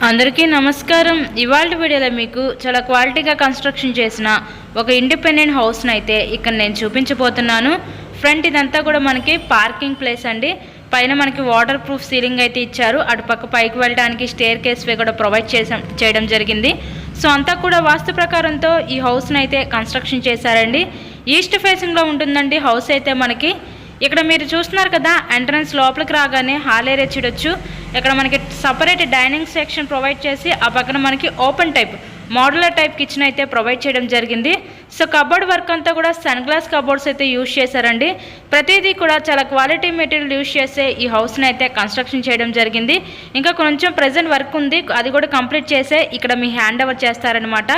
అందరికీ నమస్కారం. ఇవాల్టి వీడియోలో మీకు చాలా క్వాలిటీగా కన్స్ట్రక్షన్ చేసిన ఒక ఇండిపెండెంట్ హౌస్ని అయితే ఇక్కడ నేను చూపించబోతున్నాను. ఫ్రంట్ ఇదంతా కూడా మనకి పార్కింగ్ ప్లేస్ అండి. పైన మనకి వాటర్ ప్రూఫ్ సీలింగ్ అయితే ఇచ్చారు. అటుపక్క పైకి వెళ్ళడానికి స్టేర్ కేస్ వే కూడా ప్రొవైడ్ చేయడం జరిగింది. సో అంతా కూడా వాస్తు ప్రకారంతో ఈ హౌస్ని అయితే కన్స్ట్రక్షన్ చేశారండి. ఈస్ట్ ఫేసింగ్లో ఉంటుందండి హౌస్ అయితే మనకి. ఇక్కడ మీరు చూస్తున్నారు కదా, ఎంట్రన్స్ లోపలికి రాగానే హాల్ ఏరియా చూడొచ్చు. ఇక్కడ మనకి సపరేట్ డైనింగ్ సెక్షన్ ప్రొవైడ్ చేసి ఆ పక్కన మనకి open type modular type kitchen అయితే ప్రొవైడ్ చేయడం జరిగింది. సో కబోర్డ్ వర్క్ అంతా కూడా సన్ గ్లాస్ కబోర్డ్స్ అయితే యూజ్ చేశారండి. ప్రతిదీ కూడా చాలా క్వాలిటీ మెటీరియల్ యూజ్ చేసే ఈ హౌస్ని అయితే కన్స్ట్రక్షన్ చేయడం జరిగింది. ఇంకా కొంచెం ప్రెజెంట్ వర్క్ ఉంది, అది కూడా కంప్లీట్ చేసే ఇక్కడ మీ హ్యాండ్ ఓవర్ చేస్తారనమాట.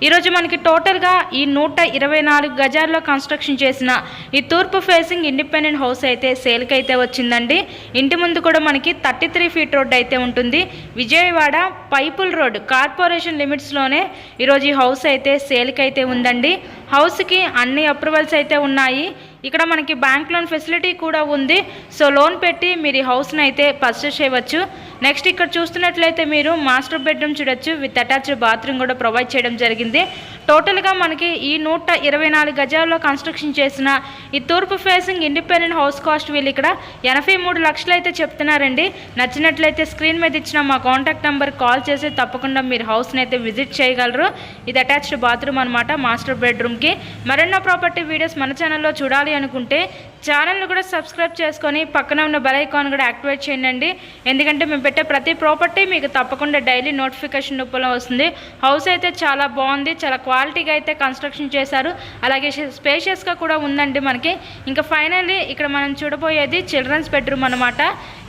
ఈరోజు మనకి టోటల్గా ఈ 124 గజాల్లో కన్స్ట్రక్షన్ చేసిన ఈ తూర్పు ఫేసింగ్ ఇండిపెండెంట్ హౌస్ అయితే సేల్కి అయితే వచ్చిందండి. ఇంటి ముందు కూడా మనకి 33 ఫీట్ రోడ్ అయితే ఉంటుంది. విజయవాడ పైపుల్ రోడ్ కార్పొరేషన్ లిమిట్స్లోనే ఈరోజు ఈ హౌస్ అయితే సేల్కి అయితే ఉందండి. హౌస్కి అన్ని అప్రూవల్స్ అయితే ఉన్నాయి. ఇక్కడ మనకి బ్యాంక్ లోన్ ఫెసిలిటీ కూడా ఉంది. సో లోన్ పెట్టి మీరు ఈ హౌస్ని అయితే పర్చేస్ చేయవచ్చు. నెక్స్ట్ ఇక్కడ చూస్తున్నట్లయితే మీరు మాస్టర్ బెడ్రూమ్ చూడొచ్చు, విత్ అటాచ్డ్ బాత్రూమ్ కూడా ప్రొవైడ్ చేయడం జరిగింది. టోటల్గా మనకి ఈ 124 గజాల్లో కన్స్ట్రక్షన్ చేసిన ఈ తూర్పు ఫేసింగ్ ఇండిపెండెంట్ హౌస్ కాస్ట్ వీళ్ళు ఇక్కడ 83 లక్షలు అయితే చెప్తున్నారండి. నచ్చినట్లయితే స్క్రీన్ మీద ఇచ్చిన మా కాంటాక్ట్ నెంబర్ కాల్ చేసి తప్పకుండా మీరు హౌస్ని అయితే విజిట్ చేయగలరు. ఇది అటాచ్డ్ బాత్రూమ్ అనమాట మాస్టర్ బెడ్రూమ్కి. మరెన్నో ప్రాపర్టీ వీడియోస్ మన ఛానల్లో చూడాలి అనుకుంటే ఛానల్ని కూడా సబ్స్క్రైబ్ చేసుకొని పక్కన ఉన్న బెల్ ఐకాన్ కూడా యాక్టివేట్ చేయండి. ఎందుకంటే మేము పెట్టే ప్రతి ప్రాపర్టీ మీకు తప్పకుండా డైలీ నోటిఫికేషన్ రూపంలో వస్తుంది. హౌస్ అయితే చాలా బాగుంది, చాలా క్వాలిటీగా అయితే కన్స్ట్రక్షన్ చేశారు. అలాగే స్పేషియస్గా కూడా ఉందండి మనకి. ఇంకా ఫైనల్లీ ఇక్కడ మనం చూడబోయేది చిల్డ్రన్స్ బెడ్రూమ్ అనమాట.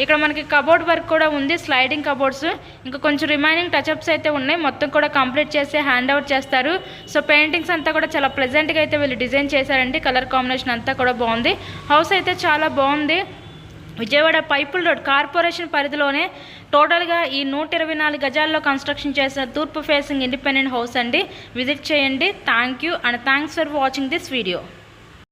ఇక్కడ మనకి కబోర్డ్ వర్క్ కూడా ఉంది, స్లైడింగ్ కబోర్డ్స్. ఇంకా కొంచెం రిమైనింగ్ టచ్అప్స్ అయితే ఉన్నాయి. మొత్తం కూడా కంప్లీట్ చేసి హ్యాండ్ ఓవర్ చేస్తారు. సో పెయింటింగ్స్ అంతా కూడా చాలా ప్లెజెంట్గా అయితే వీళ్ళు డిజైన్ చేశారండి. కలర్ కాంబినేషన్ అంతా కూడా బాగుంది. హౌస్ అయితే చాలా బాగుంది. విజయవాడ పైపుల్ రోడ్ కార్పొరేషన్ పరిధిలోనే టోటల్గా ఈ 124 గజాల్లో కన్స్ట్రక్షన్ చేసిన తూర్పు ఫేసింగ్ ఇండిపెండెంట్ హౌస్ అండి. విజిట్ చేయండి. Thank you and thanks for watching this video.